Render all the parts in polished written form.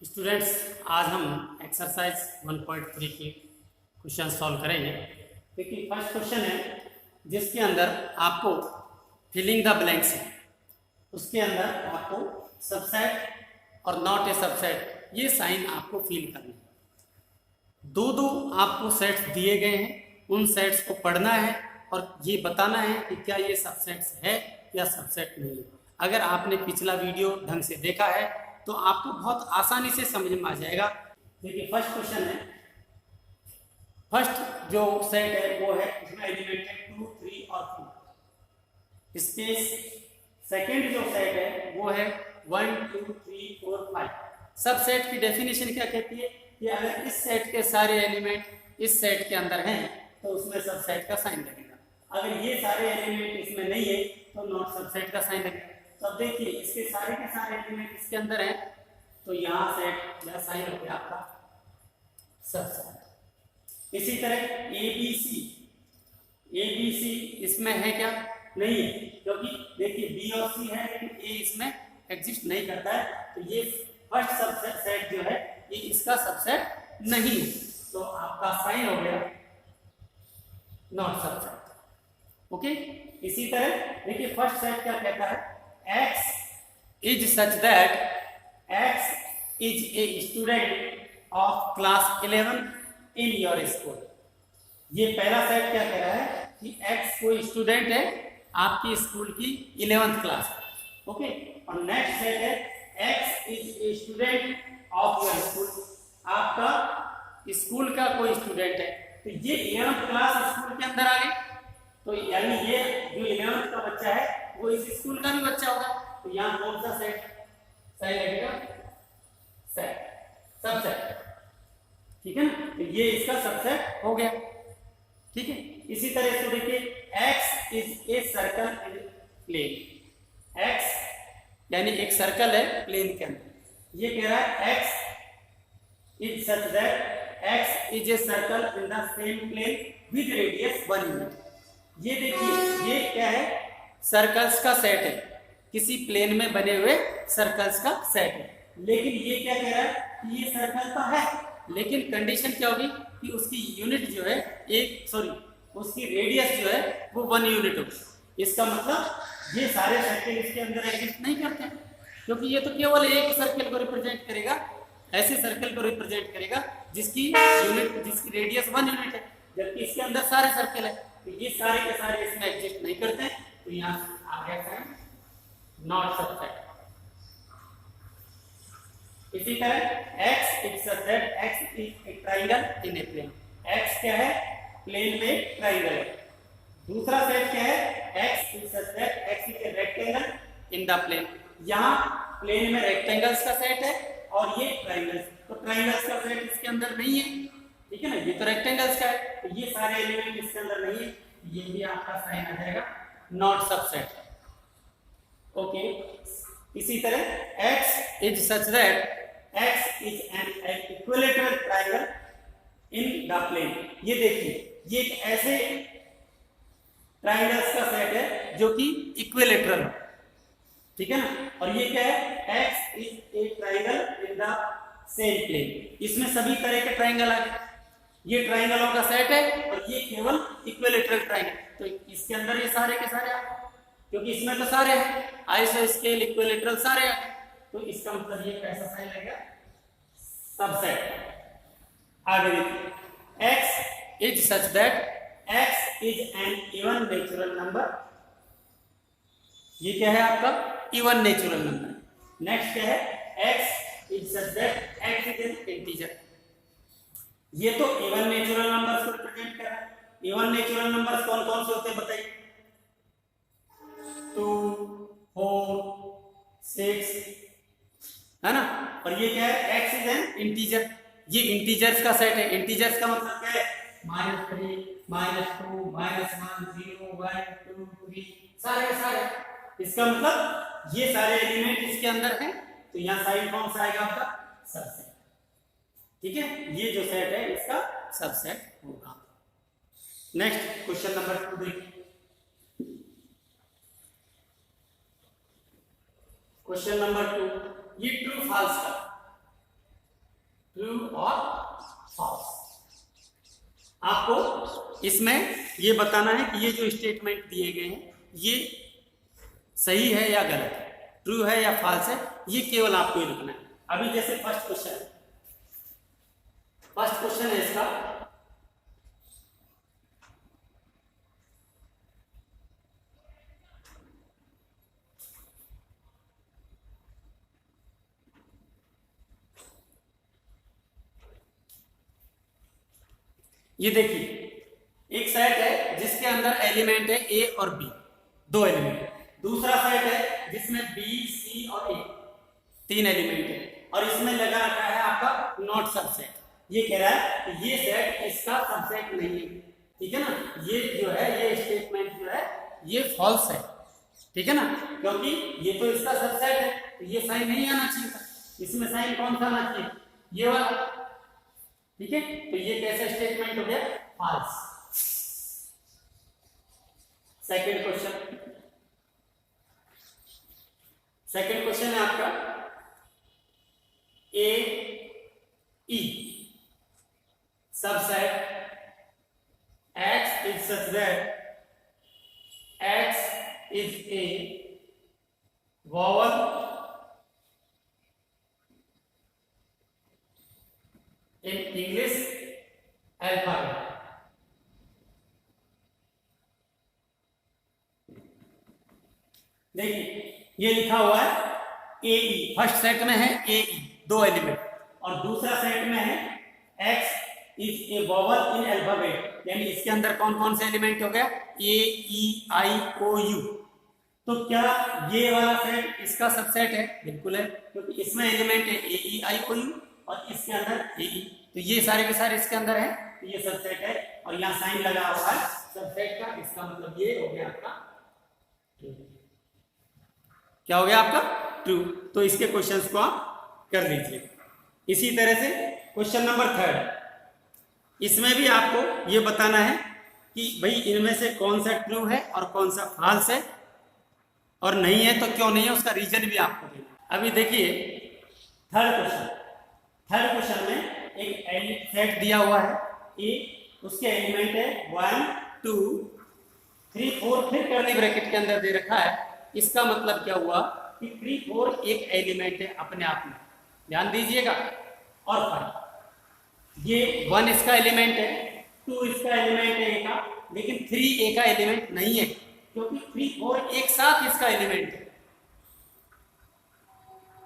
Students, आज हम exercise 1.3 की क्वेश्चन सॉल्व करेंगे। देखिए, फर्स्ट क्वेश्चन है जिसके अंदर आपको फिलिंग द ब्लैंक्स है। उसके अंदर आपको सबसेट और नॉट ए सबसेट ये साइन आपको फिल करना है। दो आपको सेट्स दिए गए हैं, उन सेट्स को पढ़ना है और ये बताना है कि क्या ये सबसेट्स है या सबसेट नहीं है। अगर आपने पिछला वीडियो ढंग से देखा है तो आपको बहुत आसानी से समझ में आ जाएगा। देखिए, फर्स्ट क्वेश्चन है, फर्स्ट जो सेट है वो है उसमें एलिमेंट है 2, 3 और 4। स्पेस सेकंड जो सेट है वो है 1, 2, 3, 4, 5। सब सेट की डेफिनेशन क्या कहती है कि अगर इस सेट के सारे एलिमेंट इस सेट के अंदर हैं तो उसमें सब सेट का साइन लगेगा। अगर ये सारे एलिमेंट इसमें नहीं है तो नॉट सब सेट का साइन लगेगा। तो अब देखिए, इसके सारे के सारे एलिमेंट इसके अंदर हैं तो यहाँ सेट या साइन हो गया आपका सबसेट। इसी तरह ए बी सी इसमें है क्या? नहीं है, क्योंकि देखिए बी और सी है लेकिन ए इसमें एग्जिस्ट नहीं करता है, तो ये फर्स्ट सबसेट जो है ये इसका सबसेट नहीं है, तो आपका साइन हो गया नॉट सबसेट। ओके, इसी तरह देखिए फर्स्ट सेट क्या कहता है, X is such that X is a student of class 11 in your school। ये पहला सेट क्या कह रहा है कि X कोई स्टूडेंट है आपकी स्कूल की 11th क्लास। ओके, और नेक्स्ट सेट है X is a student of your school, आपका स्कूल का कोई स्टूडेंट है, तो ये 11th क्लास स्कूल के अंदर आ गई, तो यानी ये जो 11th का बच्चा है वो इस स्कूल का भी बच्चा होगा, तो यहाँ कौन सा सेट सही लगेगा? Set, subset. ठीक है ना, तो ये इसका सबसेट हो गया। ठीक है, इसी तरह से देखिए X is a circle in plane. X यानी एक सर्कल है प्लेन के अंदर, ये कह रहा है X is such that X is a circle in the same plane with radius 1 unit. ये देखिए ये क्या है, सर्कल्स का सेट है, किसी प्लेन में बने हुए सर्कल्स का सेट है। लेकिन ये क्या कह रहा है कि ये सर्कल तो है, लेकिन कंडीशन क्या होगी कि उसकी यूनिट जो है उसकी रेडियस जो है वो 1 यूनिट होगी। इसका मतलब ये सारे सर्कल इसके अंदर एग्जिस्ट नहीं करते, क्योंकि ये तो केवल एक सर्कल को रिप्रेजेंट करेगा, ऐसे सर्कल को रिप्रेजेंट करेगा जिसकी रेडियस 1 यूनिट है, जबकि इसके अंदर सारे सर्कल है, तो ये सारे के सारे इसमें एग्जिस्ट नहीं करते, तो यहाँ आ गया साइन नॉट सबसेट। इसी तरह X is such that X is a triangle in a plane. X क्या है? प्लेन में ट्रायंगल है। दूसरा सेट क्या है? X is such that X is a rectangle in the plane. यहाँ प्लेन में रेक्टेंगल्स का सेट है और ये ट्रायंगल्स, तो ट्रायंगल्स का सेट इसके अंदर नहीं है। ठीक है ना, ये तो रेक्टेंगल्स का है, तो ये सारे एलिमेंट इसके अंदर नहीं है, ये भी आपका साइन आ जाएगा नॉट सबसेट। ओके, इसी तरह X is such that X is an equilateral triangle in the plane. ये देखिए ये एक ऐसे ट्रायंगल्स का सेट है जो कि इक्विलेटरल है। ठीक है ना, और ये क्या है? X is a triangle in the same plane. इसमें सभी तरह के ट्रायंगल आ गए, ये ट्रायंगलों का सेट है और ये केवल इक्विलेटरल ट्रायंगल, तो इसके अंदर ये सारे के सारे आ गए, क्योंकि इसमें तो सारे हैं, आइसोस्केल इक्विलेटरल सारे आ गए, तो इसका मतलब ये कैसा साइन लगेगा? सबसेट। आगे देखिए X is such that X is N even natural number. ये क्या है आपका? Even natural number. नेक्स्ट क्या है? X is such that X is N integer. ये तो इवन नेचुरल नंबर्स को रिप्रेजेंट कर रहा है। इवन नेचुरल नंबर्स कौन कौन से होते हैं बताइए? 2, 4, 6 है ना, और ये क्या है? X is N integer. ये इंटीजर्स का सेट है। इंटीजर्स का मतलब क्या है? -3, -2, -1, 0, 1, 2, 3 सारे। इसका मतलब ये सारे एलिमेंट इसके अंदर हैं, तो यहाँ साइन कौन सा आएगा आपका? सबसेट। ठीक है, ये जो सेट है इसका सबसेट होगा। नेक्स्ट क्वेश्चन नंबर 2 देखिए। क्वेश्चन नंबर 2, ये ट्रू फॉल्स का, ट्रू और फॉल्स। आपको इसमें ये बताना है कि ये जो स्टेटमेंट दिए गए हैं ये सही है या गलत है, ट्रू है या फॉल्स है, ये केवल आपको ही लिखना है। अभी जैसे फर्स्ट क्वेश्चन है इसका, ये देखिए एक सेट है जिसके अंदर एलिमेंट है ए और बी, दो एलिमेंट। दूसरा सेट है जिसमें बी सी और ए तीन एलिमेंट है, और इसमें लगा रखा है आपका नॉट सबसेट। ये कह रहा है कि ये सेट इसका सबसेट नहीं है, ठीक है ना। ये जो है ये स्टेटमेंट जो है ये फॉल्स है, ठीक है ना, क्योंकि ये तो इसका सबसेट है, तो ये साइन नहीं आना चाहिए था। इसमें साइन कौन सा आना चाहिए, ये वाला, ठीक है। तो ये कैसा स्टेटमेंट हो गया, फॉल्स। सेकंड क्वेश्चन है आपका A E subset x is such that x is a vowel in English alphabet। देखिए ये लिखा हुआ है ए ई, फर्स्ट सेट में है ए ई दो एलिमेंट, और दूसरा सेट में है x is A vowel in alphabet, यानी इसके अंदर कौन कौन से एलिमेंट हो गया, ए ई आई ओ यू। तो क्या ये वाला सेट इसका सबसेट है, बिल्कुल है, क्योंकि इसमें एलिमेंट है ए ई आई ओ यू और इसके अंदर ए ई, तो ये सारे के सारे इसके अंदर है, तो ये सबसेट है। और यहाँ साइन लगा हुआ है सबसेट का, इसका मतलब ये हो गया आपका ट्रू। क्या हो गया आपका, ट्रू। तो इसके क्वेश्चंस को आप कर लीजिए। इसी तरह से क्वेश्चन नंबर 3, इसमें भी आपको ये बताना है कि भाई इनमें से कौन सा ट्रू है और कौन सा फॉल्स है, और नहीं है तो क्यों नहीं है, उसका रीजन भी आपको देना। अभी देखिए थर्ड क्वेश्चन में एक सेट दिया हुआ है ए, उसके एलिमेंट है 1 2 3 4, फिर कर्ली ब्रैकेट के अंदर दे रखा है। इसका मतलब क्या हुआ कि 3 4 एक एलिमेंट है अपने आप में, ध्यान दीजिएगा। और 5 ये 1 इसका एलिमेंट है, 2 इसका एलिमेंट है ए का, लेकिन 3 ए का एलिमेंट नहीं है, क्योंकि 3 4 एक साथ इसका एलिमेंट है,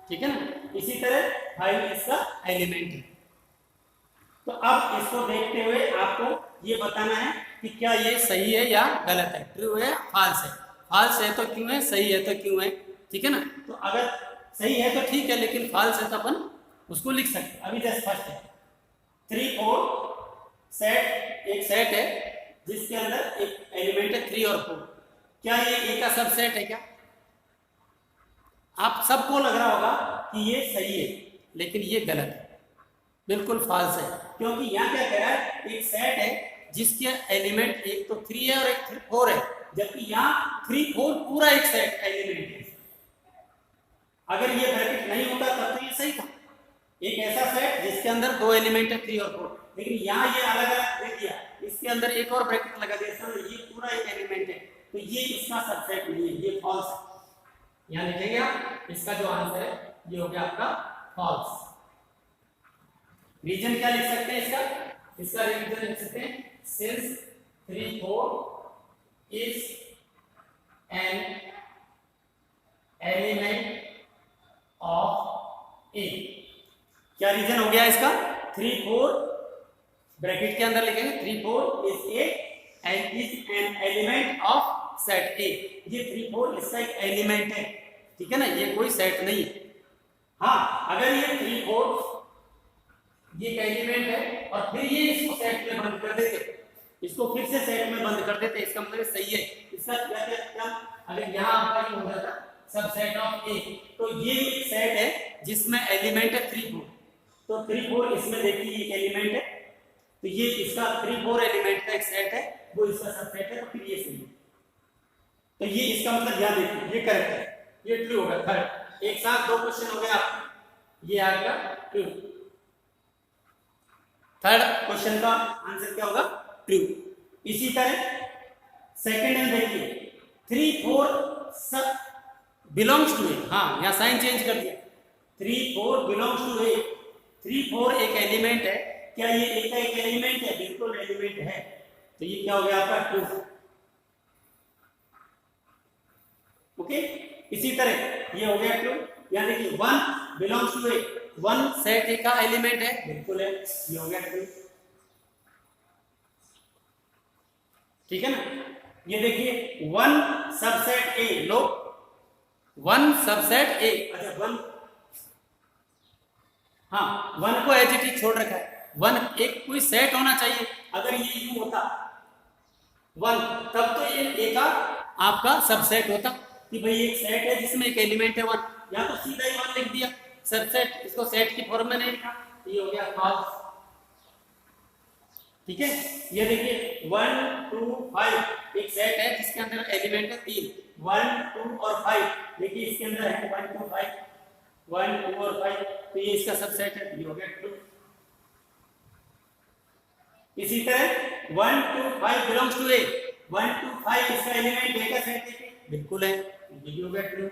ठीक है ना। इसी तरह 5 इसका एलिमेंट है। तो अब इसको देखते हुए आपको ये बताना है कि क्या ये सही है या गलत है, ट्रू है फॉल्स है। फॉल्स है तो क्यों है, सही है तो क्यों है, ठीक है ना। तो अगर सही है तो ठीक है, लेकिन फॉल्स है तो अपन उसको लिख सकते हैं। अभी जैसे फर्स्ट है 3 4 सेट, एक सेट है जिसके अंदर एक एलिमेंट है 3 और 4। क्या ये ए का सबसेट है क्या? आप सबको लग रहा होगा कि ये सही है, लेकिन ये गलत है, बिल्कुल फॉल्स है। क्योंकि यहाँ क्या कह रहा है, एक सेट है जिसके एलिमेंट एक तो 3 है और एक 4 है, जबकि यहाँ 3 4 पूरा एक सेट एलिमेंट है। अगर ये ब्रैकेट नहीं होता तब तो ये सही था, एक ऐसा सेट जिसके अंदर 2 एलिमेंट है 3 और 4, लेकिन यहाँ ये अलग अलग दे दिया, इसके अंदर एक और ब्रैकेट लगा दिया, ये पूरा एक एलिमेंट है, तो ये इसका सबसेट नहीं है, ये फॉल्स है। यहाँ लिखेंगे आप, इसका जो आंसर है ये हो गया आपका फॉल्स। रीजन क्या लिख सकते हैं इसका रीजन लिख सकते हैं, since 3 4 is an element of A. क्या रीजन हो गया इसका, 3 4 ब्रैकेट के अंदर लिखेंगे 3 4 is A and is an element of set ए। ये 3 4 इसका एक एलिमेंट है, ठीक है ना, ये कोई सेट नहीं है। हाँ, अगर ये 3 4 ये एक एलिमेंट है और फिर ये इसको सेट में बंद कर देते, इसको फिर से सेट में बंद कर देते, इसका मतलब सही है। इसका क्या अगर यहाँ आपका ये हो जाता सबसेट ऑफ ए, तो ये एक सेट है जिसमें एलिमेंट है 3 4, तो 3 4 इसमें देखिए एक एलिमेंट है, तो ये इसका 3 4 एलिमेंट का एक सेट है, वो इसका सबसेट है, तो फिर ये सही है। तो ये इसका मतलब ध्यान देखिए, ये करेक्ट है, ये ट्रू होगा। थर्ड एक साथ दो क्वेश्चन हो गए आपके, ये आएगा ट्रू। थर्ड क्वेश्चन का आंसर क्या होगा? ट्रू। इसी तरह सेकंड में देखिए 3 4 सब बिलोंग्स टू ए, हाँ यहाँ साइन चेंज कर दिया, 3 4 बिलोंग्स टू ए। 3 4 एक एलिमेंट है, क्या ये ए का एक एलिमेंट है? बिल्कुल एलिमेंट है, तो ये क्या हो गया आपका? ट्रू। ओके, इसी तरह ये हो गया ट्रू। यहाँ देखिए 1 belongs to A, 1 set A का एलिमेंट है, बिल्कुल है, ये हो गया ट्रू। ठीक है ना? ये देखिए 1 subset A, low 1 subset A, अच्छा 1, हाँ 1 को एज इट इज छोड़ रखा है। 1 एक कोई सेट होना चाहिए, अगर ये यू होता 1 तब तो ये ए का आपका सबसेट होता कि भाई एक सेट है जिसमें एक एलिमेंट है 1, या तो सीधा ही 1 लिख दिया सबसेट, इसको सेट की फॉर्म में नहीं लिखा, ये हो गया फॉल्स। ठीक है, ये देखिए 1 2 5 एक सेट है जिसके अंदर एलिमेंट है 3, 1 2 और 5, देखिए इसके अंदर है 1 2 5, 1 2 और 5, तो ये इसका सबसेट है, ये हो गया ट्रू। इसी तरह 1 2 5 बिलोंग्स टू ए, 1 2 5 इसका एलिमेंट ए का सेट है, बिल्कुल है, ये भी हो गया ट्रू।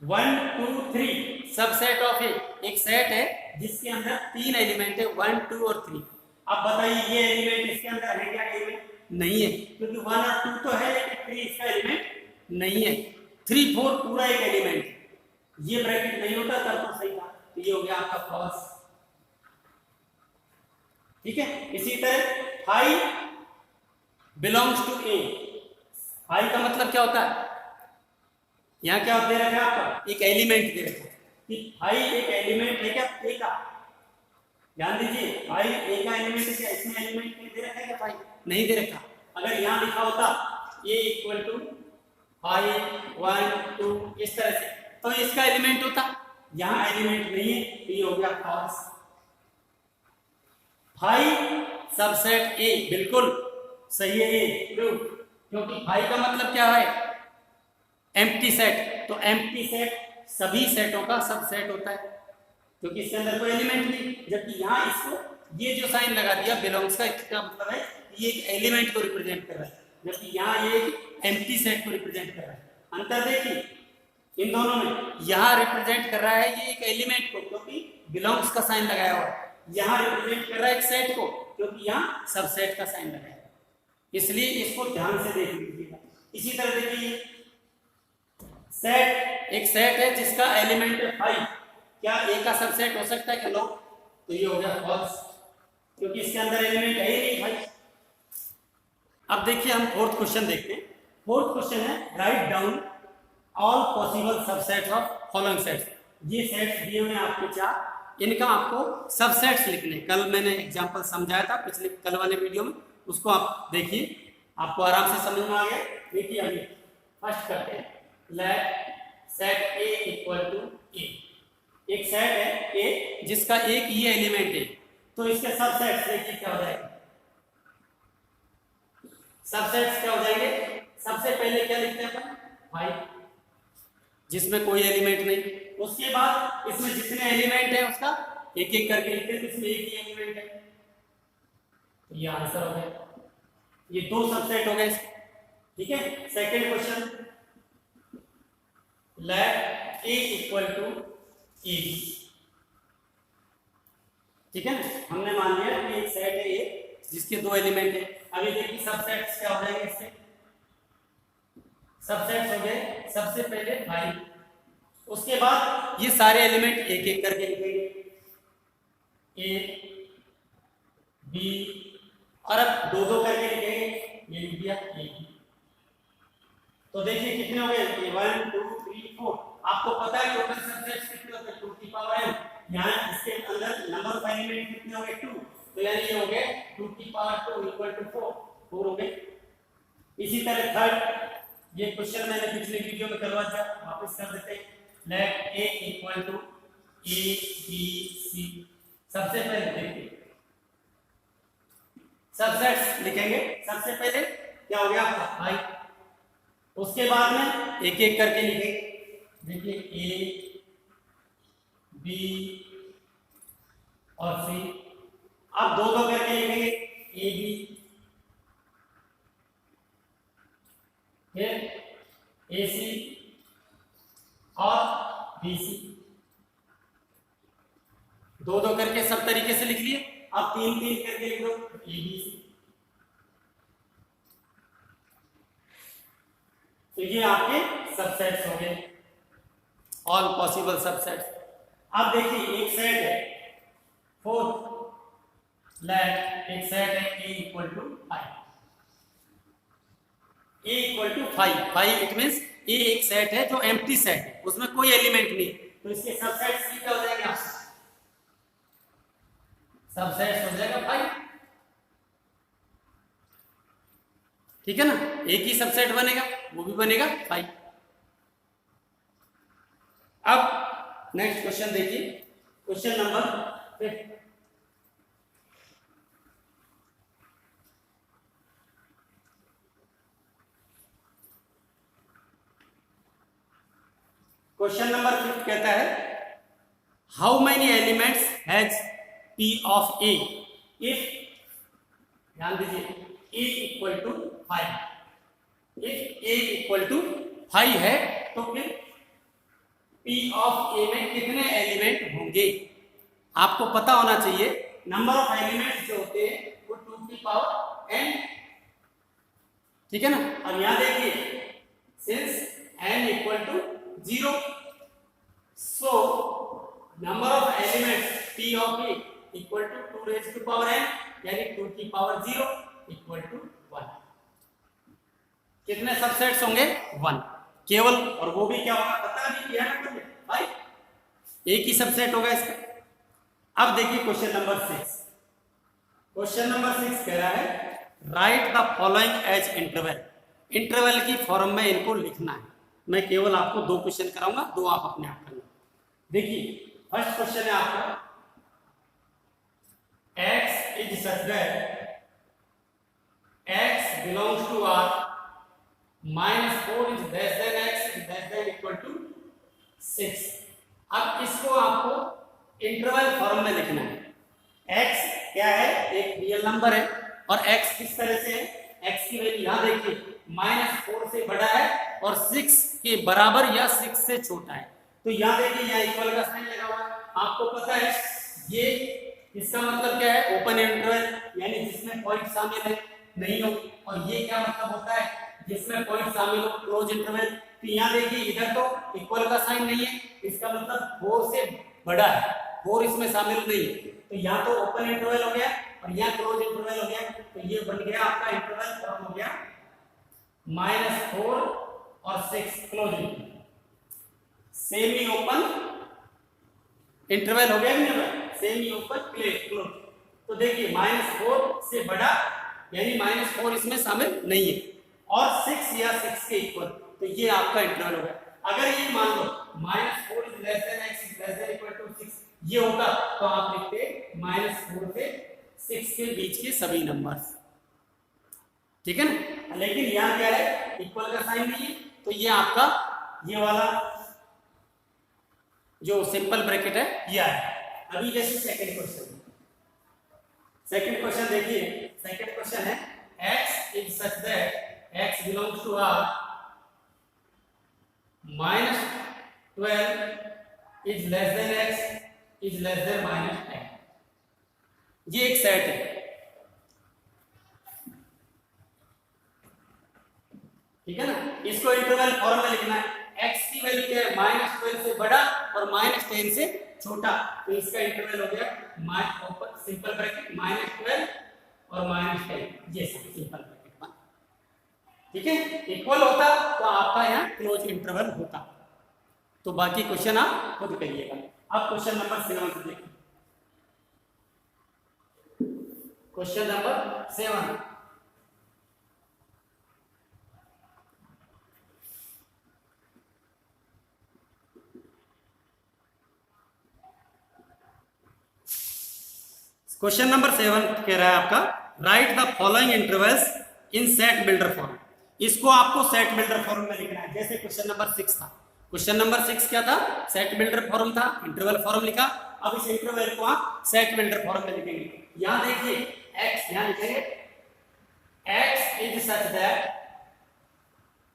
1 2 3 सबसेट ऑफ ए, एक सेट है जिसके अंदर 3 एलिमेंट है 1 2 और 3। अब बताइए ये एलिमेंट इसके अंदर है क्या? एलिमेंट नहीं है, क्योंकि 1 और 2 तो है लेकिन 3 इसका एलिमेंट नहीं है। 3 4 पूरा एक एलिमेंट है, ये ब्रैकेट नहीं होता तब तो सही था, तो ये हो गया आपका फॉल्स। ठीक है, इसी तरह 5 बिलोंग्स टू ए, 5 का मतलब क्या होता है? यहाँ क्या दे रखा है आपका? एक एलिमेंट दे रखा है कि 5 एक एलिमेंट है क्या ए का? ध्यान दीजिए 5 ए का एलिमेंट है क्या? इसमें एलिमेंट दे रखा है क्या? 5 नहीं दे रखा। अगर यहाँ लिखा होता ए इक्वल टू 5 1 2 इस तरह से, तो इसका एलिमेंट होता, यहाँ एलिमेंट नहीं है, तो ये हो गया फॉल्स। 5 सबसेट ए, बिल्कुल सही है, ये ट्रू, क्योंकि 5 का मतलब क्या है? एम्प्टी सेट, तो एम्प्टी सेट सभी सेटों का सबसेट होता है, क्योंकि इसके अंदर कोई एलिमेंट नहीं। जबकि यहाँ इसको ये जो साइन लगा दिया बिलोंग्स का, इसका मतलब है ये एक एलिमेंट को रिप्रेजेंट कर रहा है, जबकि यहाँ ये एक एम्प्टी सेट को रिप्रेजेंट कर रहा है। अंतर देखिए इन दोनों में, यहाँ रिप्रेजेंट कर रहा है ये एक एलिमेंट को क्योंकि बिलोंग्स का साइन लगाया हुआ है, यहाँ रिप्रेजेंट कर रहा है एक सेट को क्योंकि यहाँ सबसेट का साइन लगाया है, इसलिए इसको ध्यान से देख लीजिएगा। इसी तरह देखिए सेट, एक सेट है जिसका एलिमेंट है 5, क्या ए का सबसेट हो सकता है क्या? नो, तो ये हो गया फॉल्स, क्योंकि इसके अंदर एलिमेंट है ही नहीं 5। अब देखिए हम फोर्थ क्वेश्चन देखते हैं। फोर्थ क्वेश्चन है write down all possible subsets of following sets. ये सेट्स दिए हुए हैं आपके 4, इनका आपको सबसेट्स लिखने, कल मैंने एग्जांपल समझाया था पिछले कल वाले वीडियो में, उसको आप देखिए, आपको आराम से समझ में आ गया। देखिए अभी फर्स्ट करते हैं, let set A equal to A, एक सेट है ए जिसका एक ही एलिमेंट है, तो इसके सबसेट्स देखिए क्या हो जाएगा। सबसेट्स क्या हो जाएंगे? सबसे पहले क्या लिखते हैं अपन? 5, जिसमें कोई एलिमेंट नहीं। उसके बाद इसमें जितने एलिमेंट है उसका एक एक करके लिखते हैं, इसमें एक ही एलिमेंट है, तो ये आंसर हो गया। ये 2 सबसेट हो गए। ठीक है, second question, let A equal to A, ठीक है, हमने मान लिया कि एक सेट है ए जिसके 2 एलिमेंट है। अभी देखिए सबसेट्स क्या हो जाएंगे इसके, सबसेट्स हो गए सबसे पहले 5, उसके बाद ये सारे एलिमेंट एक एक करके लिखेंगे, ए बी, और अब 2 करके लिखेंगे, ये लिख दिया ए। तो देखिए कितने हो गए? 1 2 3 4। आपको पता है टोटल सबसेट्स कितने होते हैं? 2 की पावर n। यहाँ इसके अंदर नंबर ऑफ एलिमेंट कितने हो गए? 2, तो यानी ये हो गए 2 की पावर 2 इक्वल टू 4 हो गए। इसी तरह थर्ड, ये क्वेश्चन मैंने पिछले वीडियो में करवा था, वापस कर देते हैं। Let A equal to A B C. सबसे पहले देखिए सबसेट्स लिखेंगे, सबसे पहले क्या हो गया आपका 5, उसके बाद में एक एक करके लिखेंगे, देखिए ए बी और सी, अब दो दो करके लिखेंगे ए बी, फिर ए सी और बी सी, दो दो करके सब तरीके से लिख लिए। अब तीन तीन करके लिख दो ए बी सी। तो ये आपके सबसेट्स हो गए, ऑल पॉसिबल सबसेट्स। अब देखिए एक सेट है फोर्थ लेट, एक सेट है A equal to 5, A equal to 5 it means A एक सेट है जो एम्प्टी सेट है, उसमें कोई एलिमेंट नहीं, तो इसके सबसेट्स क्या हो जाएंगे आपसे, सबसेट्स हो जाएगा 5, ठीक है ना। एक ही सबसेट बनेगा, वो भी बनेगा 5। अब नेक्स्ट क्वेश्चन देखिए, क्वेश्चन नंबर 5। क्वेश्चन नंबर 5 कहता है how many elements has P of A if, ध्यान दीजिए, A equal to 5, if A equal to 5 है तो फिर P ऑफ A में कितने एलिमेंट होंगे। आपको पता होना चाहिए नंबर ऑफ एलिमेंट्स जो होते हैं वो 2 की पावर n, ठीक है ना। अब यहां देखिए since n equal to 0, so number of elements P of A equal to 2 raised to power n, यानी 2 की पावर 0 इक्वल टू 1। कितने सबसेट्स होंगे 1 केवल, और वो भी क्या होगा पता भी किया ना तुमने भाई, एक ही सबसेट होगा इसका। अब देखिए क्वेश्चन नंबर 6, क्वेश्चन नंबर 6 कह रहा है write the following as interval, interval की फॉर्म में इनको लिखना है। मैं केवल आपको 2 क्वेश्चन कराऊंगा, 2 आप अपने आप करना। देखिए फर्स्ट क्वेश्चन है आपका x is such that x belongs to R -4 is less than x is less than equal to 6। अब इसको आपको इंटरवल फॉर्म में लिखना है। x क्या है, एक रियल नंबर है, और x किस तरह से है, x की वैल्यू यहां देखिए -4 से बड़ा है और 6 के बराबर या 6 से छोटा है। तो यहां देखिए यहाँ इक्वल का साइन लगा हुआ है, आपको पता है ये इसका मतलब क्या है, ओपन इंटरवल, यानी जिसमें पॉइंट शामिल है नहीं हो, और ये क्या मतलब होता है जिसमें पॉइंट शामिल हो, क्लोज इंटरवल। तो यहाँ देखिए इधर तो इक्वल का साइन नहीं है, इसका मतलब 4 से बड़ा है, 4 इसमें शामिल नहीं है, तो यहाँ तो ओपन इंटरवल हो गया और यहाँ क्लोज इंटरवल हो गया। तो ये बन गया आपका इंटरवल फॉर्म हो गया -4 और 6 close interval, semi open interval हो गया नहीं, सेमी ओपन क्लोज। तो देखिए -4 से बड़ा यानी -4 इसमें शामिल नहीं है, और 6 या 6 के इक्वल, तो ये आपका इंटरवल हो गया। अगर ये मान लो -4 is less than x is less than equal to 6 ये होगा, तो आप लिखते -4 से 6 के बीच के सभी नंबर्स, ठीक है ना। लेकिन यहाँ क्या है, इक्वल का साइन नहीं है, तो ये आपका ये वाला जो सिंपल ब्रैकेट है ये आया। अभी जैसे सेकंड क्वेश्चन देखिए, सेकंड क्वेश्चन है x is such that x belongs to R -12 is less than x is less than -10। ये एक सेट है, ठीक है ना। इसको इंटरवल फॉर्म में लिखना है, x की वैल्यू क्या है -12 से बड़ा और -10 से छोटा, तो इसका इंटरवल हो गया ओपन सिंपल ब्रैकेट -12 और -10, ये सिंपल ब्रैकेट बन, ठीक है। इक्वल होता तो आपका यहाँ क्लोज इंटरवल होता। तो बाकी क्वेश्चन आप खुद करिएगा। अब क्वेश्चन नंबर 7 देखिए, क्वेश्चन नंबर 7, क्वेश्चन नंबर 7 कह रहा है आपका right the following intervals in set builder form. इसको आपको सेट बिल्डर फॉर्म में लिखना है, जैसे क्वेश्चन नंबर 6 था। क्वेश्चन नंबर 6 क्या था? सेट बिल्डर फॉर्म था, इंटरवल फॉर्म लिखा। अब इस इंटरवल को आप सेट बिल्डर फॉर्म में लिखेंगे। यहां देखिए x, यहां लिखेंगे x is such that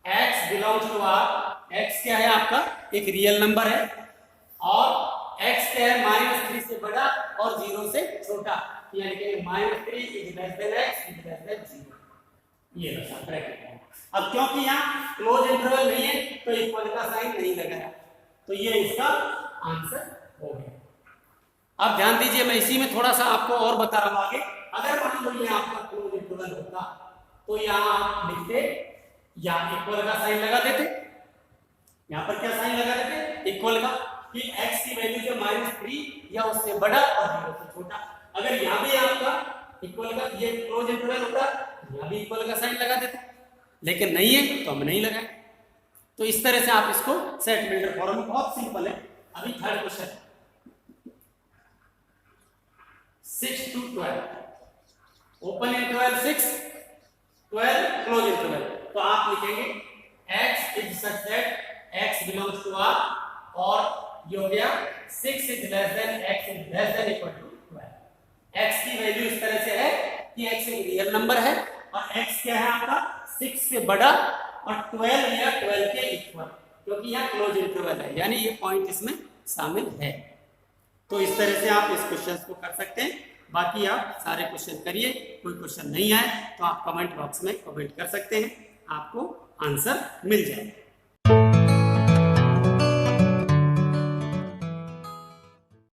x belongs to r। x क्या है आपका? एक रियल नंबर है, और x क्या है? -3 से बड़ा और 0 से छोटा, यानी कि -3 is less than x is less then 0। ये रहा ब्रैकेट है। अब क्योंकि यहाँ क्लोज इंटरवल नहीं है तो इक्वल का साइन नहीं लगाया, तो ये इसका आंसर हो गया। अब ध्यान दीजिए, मैं इसी में थोड़ा सा आपको और बता रहा हूं आगे। अगर मान लो ये आपका क्लोज इंटरवल होता तो यहाँ आप लिखते या इक्वल का साइन लगा देते। यहाँ पर क्या साइन लगा देते? इक्वल का, कि x की वैल्यू जो -3 या उससे बड़ा और 0 से छोटा। अगर यहाँ भी आपका इक्वल का ये क्लोज इंटरवल होता, यहाँ भी इक्वल का साइन लगा देते, लेकिन नहीं है तो हम नहीं लगाए। तो इस तरह से आप इसको सेट बिल्डर फॉर्म, बहुत सिंपल है। अभी third question 6 to 12, open interval 6, 12 close interval. तो आप लिखेंगे x is such that x belongs to r, और ये हो गया 6 is less than x is less than equal to 12। x की वैल्यू इस तरह से है कि x एक रियल नंबर है, और x क्या है आपका? 6 से बड़ा और 12 या 12 के इक्वल, क्योंकि यहाँ क्लोज इंटरवल है, यानी ये पॉइंट इसमें शामिल है। तो इस तरह से आप इस क्वेश्चन को कर सकते हैं। बाकी आप सारे क्वेश्चन करिए, कोई क्वेश्चन नहीं आए तो आप कमेंट बॉक्स में कमेंट कर सकते हैं, आपको आंसर मिल जाएगा।